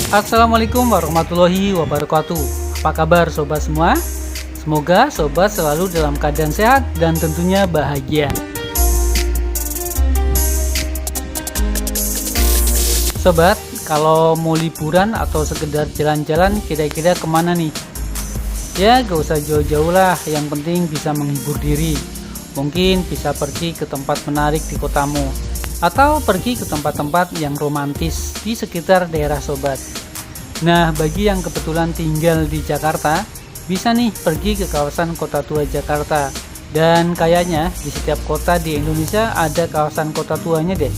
Assalamualaikum warahmatullahi wabarakatuh. Apa kabar sobat semua? Semoga sobat selalu dalam keadaan sehat dan tentunya bahagia. Sobat, kalau mau liburan atau sekedar jalan-jalan kira-kira kemana nih? Ya gak usah jauh-jauh lah, yang penting bisa menghibur diri. Mungkin bisa pergi ke tempat menarik di kotamu, atau pergi ke tempat-tempat yang romantis di sekitar daerah sobat. Nah, bagi yang kebetulan tinggal di Jakarta, bisa nih pergi ke kawasan Kota Tua Jakarta. Dan kayaknya di setiap kota di Indonesia ada kawasan kota tuanya deh.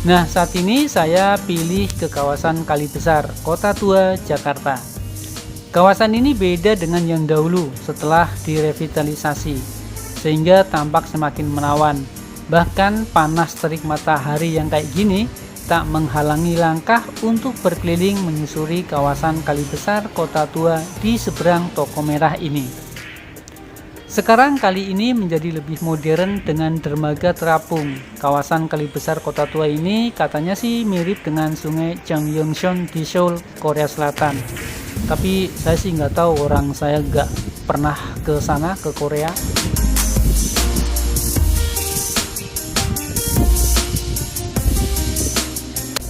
Nah, saat ini saya pilih ke kawasan Kali Besar, Kota Tua Jakarta. Kawasan ini beda dengan yang dahulu setelah direvitalisasi, sehingga tampak semakin menawan. Bahkan panas terik matahari yang kayak gini tak menghalangi langkah untuk berkeliling menyusuri kawasan Kali Besar Kota Tua di seberang Toko Merah ini. Sekarang kali ini menjadi lebih modern dengan dermaga terapung. Kawasan Kali Besar Kota Tua ini katanya sih mirip dengan sungai Changgyeongseon di Seoul, Korea Selatan. Tapi saya sih nggak tahu, orang saya nggak pernah ke sana, ke Korea.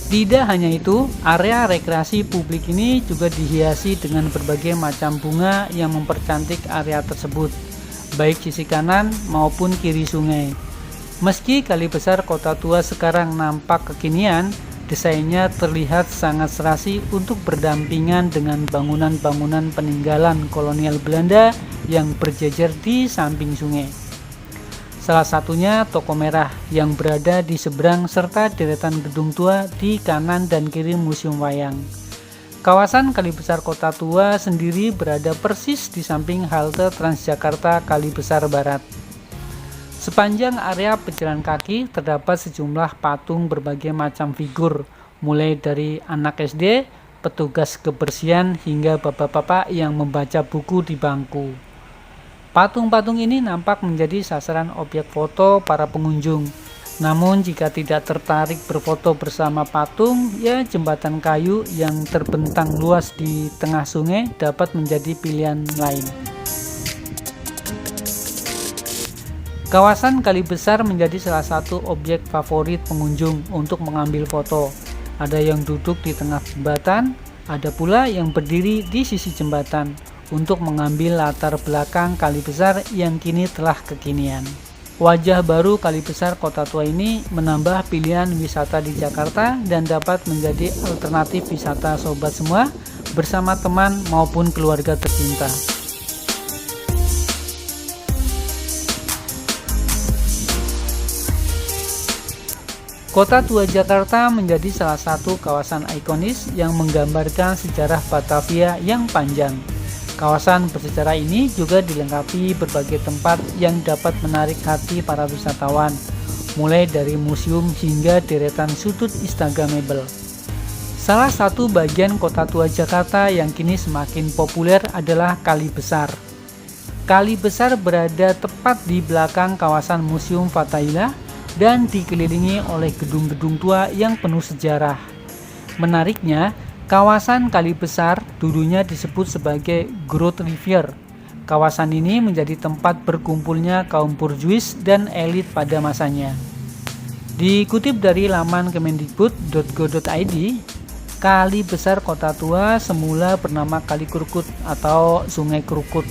Tidak hanya itu, area rekreasi publik ini juga dihiasi dengan berbagai macam bunga yang mempercantik area tersebut, baik sisi kanan maupun kiri sungai. Meski Kali Besar Kota Tua sekarang nampak kekinian, desainnya terlihat sangat serasi untuk berdampingan dengan bangunan-bangunan peninggalan kolonial Belanda yang berjejer di samping sungai. Salah satunya Toko Merah yang berada di seberang serta deretan gedung tua di kanan dan kiri Museum Wayang. Kawasan Kali Besar Kota Tua sendiri berada persis di samping halte Transjakarta Kali Besar Barat. Sepanjang area pejalan kaki terdapat sejumlah patung berbagai macam figur, mulai dari anak SD, petugas kebersihan hingga bapak-bapak yang membaca buku di bangku. Patung-patung ini nampak menjadi sasaran objek foto para pengunjung. Namun jika tidak tertarik berfoto bersama patung, ya jembatan kayu yang terbentang luas di tengah sungai dapat menjadi pilihan lain. Kawasan Kali Besar menjadi salah satu objek favorit pengunjung untuk mengambil foto. Ada yang duduk di tengah jembatan, ada pula yang berdiri di sisi jembatan untuk mengambil latar belakang Kali Besar yang kini telah kekinian. Wajah baru Kali Besar Kota Tua ini menambah pilihan wisata di Jakarta dan dapat menjadi alternatif wisata sobat semua bersama teman maupun keluarga tercinta. Kota Tua Jakarta menjadi salah satu kawasan ikonis yang menggambarkan sejarah Batavia yang panjang. Kawasan bersejarah ini juga dilengkapi berbagai tempat yang dapat menarik hati para wisatawan, mulai dari museum hingga deretan sudut instagramable. Salah satu bagian Kota Tua Jakarta yang kini semakin populer adalah Kali Besar. Kali Besar berada tepat di belakang kawasan Museum Fathahillah dan dikelilingi oleh gedung-gedung tua yang penuh sejarah. Menariknya, kawasan Kali Besar dulunya disebut sebagai Growth Rivier. Kawasan ini menjadi tempat berkumpulnya kaum borjuis dan elit pada masanya. Dikutip dari laman kemendikbud.go.id, Kali Besar Kota Tua semula bernama Kali Krukut atau Sungai Krukut.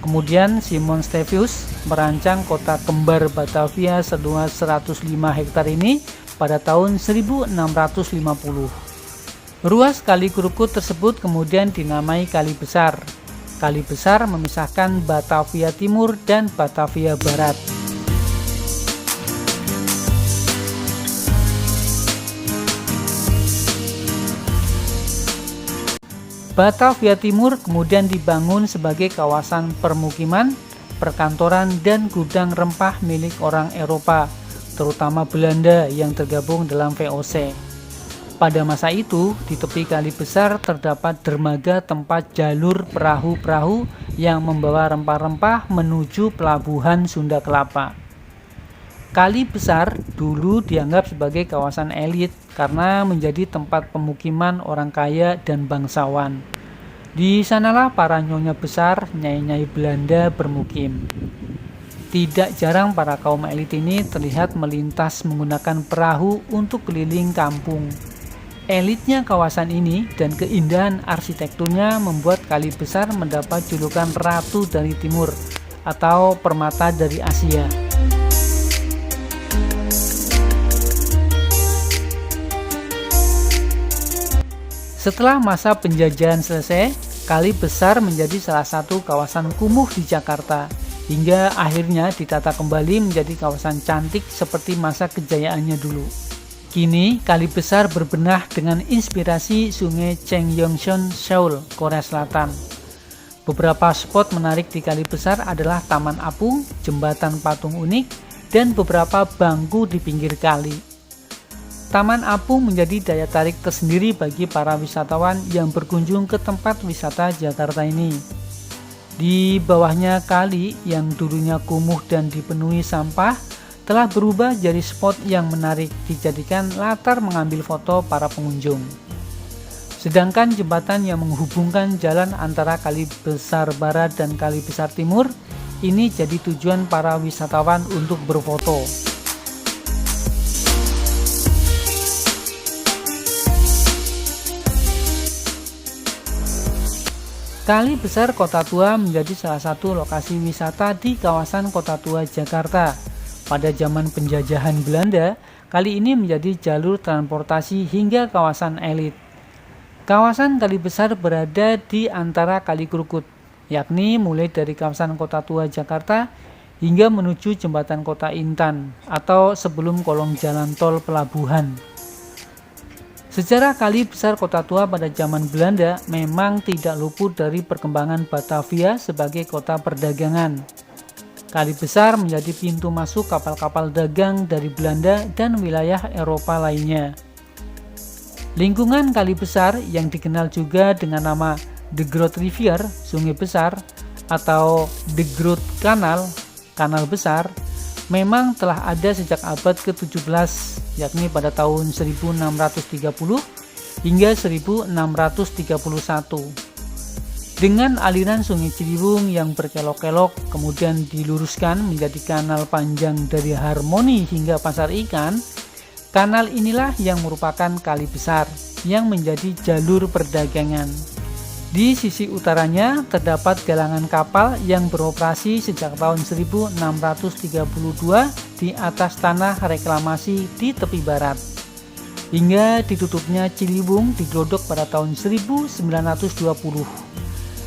Kemudian Simon Stevens merancang kota kembar Batavia seluas 105 hektar ini pada tahun 1650. Ruas Kali Krukut tersebut kemudian dinamai Kali Besar. Kali Besar memisahkan Batavia Timur dan Batavia Barat. Batavia Timur kemudian dibangun sebagai kawasan permukiman, perkantoran, dan gudang rempah milik orang Eropa, terutama Belanda yang tergabung dalam VOC. Pada masa itu, di tepi Kali Besar terdapat dermaga tempat jalur perahu-perahu yang membawa rempah-rempah menuju pelabuhan Sunda Kelapa. Kali Besar dulu dianggap sebagai kawasan elit karena menjadi tempat pemukiman orang kaya dan bangsawan. Di sanalah para nyonya besar, nyai-nyai Belanda bermukim. Tidak jarang para kaum elit ini terlihat melintas menggunakan perahu untuk keliling kampung. Elitnya kawasan ini dan keindahan arsitekturnya membuat Kali Besar mendapat julukan Ratu dari Timur atau Permata dari Asia. Setelah masa penjajahan selesai, Kali Besar menjadi salah satu kawasan kumuh di Jakarta, hingga akhirnya ditata kembali menjadi kawasan cantik seperti masa kejayaannya dulu. Kini, Kali Besar berbenah dengan inspirasi sungai Cheongyeongsan, Seoul, Korea Selatan. Beberapa spot menarik di Kali Besar adalah Taman Apung, jembatan patung unik, dan beberapa bangku di pinggir kali. Taman Apung menjadi daya tarik tersendiri bagi para wisatawan yang berkunjung ke tempat wisata Jakarta ini. Di bawahnya kali yang dulunya kumuh dan dipenuhi sampah telah berubah jadi spot yang menarik, dijadikan latar mengambil foto para pengunjung. Sedangkan jembatan yang menghubungkan jalan antara Kali Besar Barat dan Kali Besar Timur ini jadi tujuan para wisatawan untuk berfoto. Kali Besar Kota Tua menjadi salah satu lokasi wisata di kawasan Kota Tua Jakarta. Pada zaman penjajahan Belanda, kali ini menjadi jalur transportasi hingga kawasan elit. Kawasan Kali Besar berada di antara Kali Krukut, yakni mulai dari kawasan Kota Tua Jakarta hingga menuju jembatan Kota Intan atau sebelum kolong jalan tol pelabuhan. Sejarah Kali Besar Kota Tua pada zaman Belanda memang tidak luput dari perkembangan Batavia sebagai kota perdagangan. Kali Besar menjadi pintu masuk kapal-kapal dagang dari Belanda dan wilayah Eropa lainnya. Lingkungan Kali Besar yang dikenal juga dengan nama The Groot Rivier, Sungai Besar, atau The Groot Canal, Kanal Besar, memang telah ada sejak abad ke-17, yakni pada tahun 1630 hingga 1631. Dengan aliran Sungai Ciliwung yang berkelok-kelok kemudian diluruskan menjadi kanal panjang dari Harmoni hingga Pasar Ikan, kanal inilah yang merupakan Kali Besar yang menjadi jalur perdagangan. Di sisi utaranya terdapat galangan kapal yang beroperasi sejak tahun 1632 di atas tanah reklamasi di tepi barat. Hingga ditutupnya Ciliwung digodok pada tahun 1920.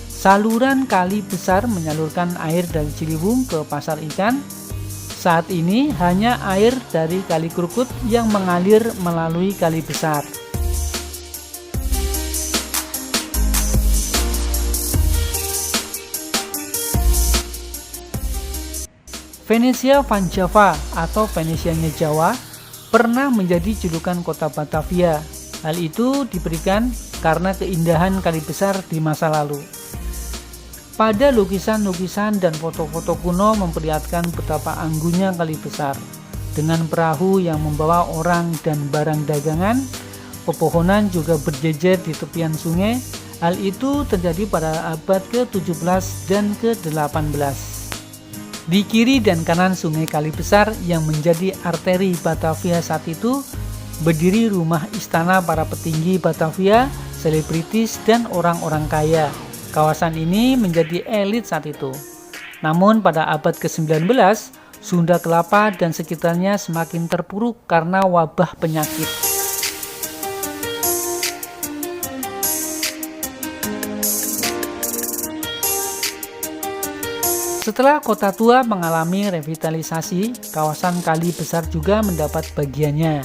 Saluran Kali Besar menyalurkan air dari Ciliwung ke Pasar Ikan. Saat ini hanya air dari Kali Krukut yang mengalir melalui Kali Besar. Venesia Van Java atau Venesianya Jawa pernah menjadi julukan kota Batavia. Hal itu diberikan karena keindahan Kali Besar di masa lalu. Pada lukisan-lukisan dan foto-foto kuno memperlihatkan betapa anggunnya Kali Besar. Dengan perahu yang membawa orang dan barang dagangan, pepohonan juga berjejer di tepian sungai. Hal itu terjadi pada abad ke-17 dan ke-18. Di kiri dan kanan sungai Kali Besar yang menjadi arteri Batavia saat itu, berdiri rumah istana para petinggi Batavia, selebritis, dan orang-orang kaya. Kawasan ini menjadi elit saat itu. Namun pada abad ke-19, Sunda Kelapa dan sekitarnya semakin terpuruk karena wabah penyakit. Setelah Kota Tua mengalami revitalisasi, kawasan Kali Besar juga mendapat bagiannya.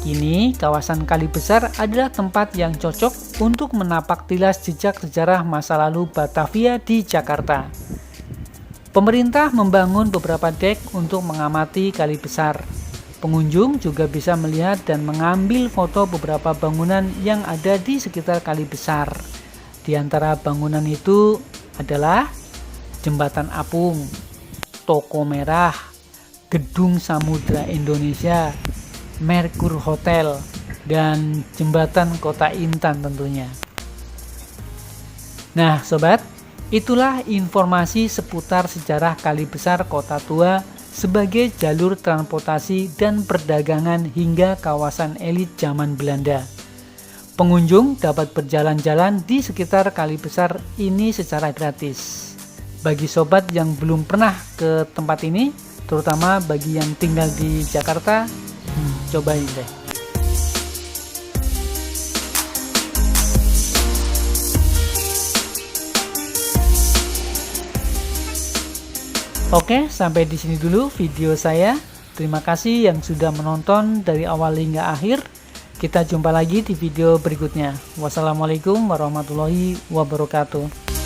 Kini, kawasan Kali Besar adalah tempat yang cocok untuk menapak tilas jejak sejarah masa lalu Batavia di Jakarta. Pemerintah membangun beberapa dek untuk mengamati Kali Besar. Pengunjung juga bisa melihat dan mengambil foto beberapa bangunan yang ada di sekitar Kali Besar. Di antara bangunan itu adalah Jembatan Apung, Toko Merah, Gedung Samudra Indonesia, Merkur Hotel, dan Jembatan Kota Intan tentunya. Nah sobat, itulah informasi seputar sejarah Kali Besar Kota Tua sebagai jalur transportasi dan perdagangan hingga kawasan elit zaman Belanda. Pengunjung dapat berjalan-jalan di sekitar Kali Besar ini secara gratis. Bagi sobat yang belum pernah ke tempat ini, terutama bagi yang tinggal di Jakarta, cobain deh. Oke, sampai di sini dulu video saya. Terima kasih yang sudah menonton dari awal hingga akhir. Kita jumpa lagi di video berikutnya. Wassalamualaikum warahmatullahi wabarakatuh.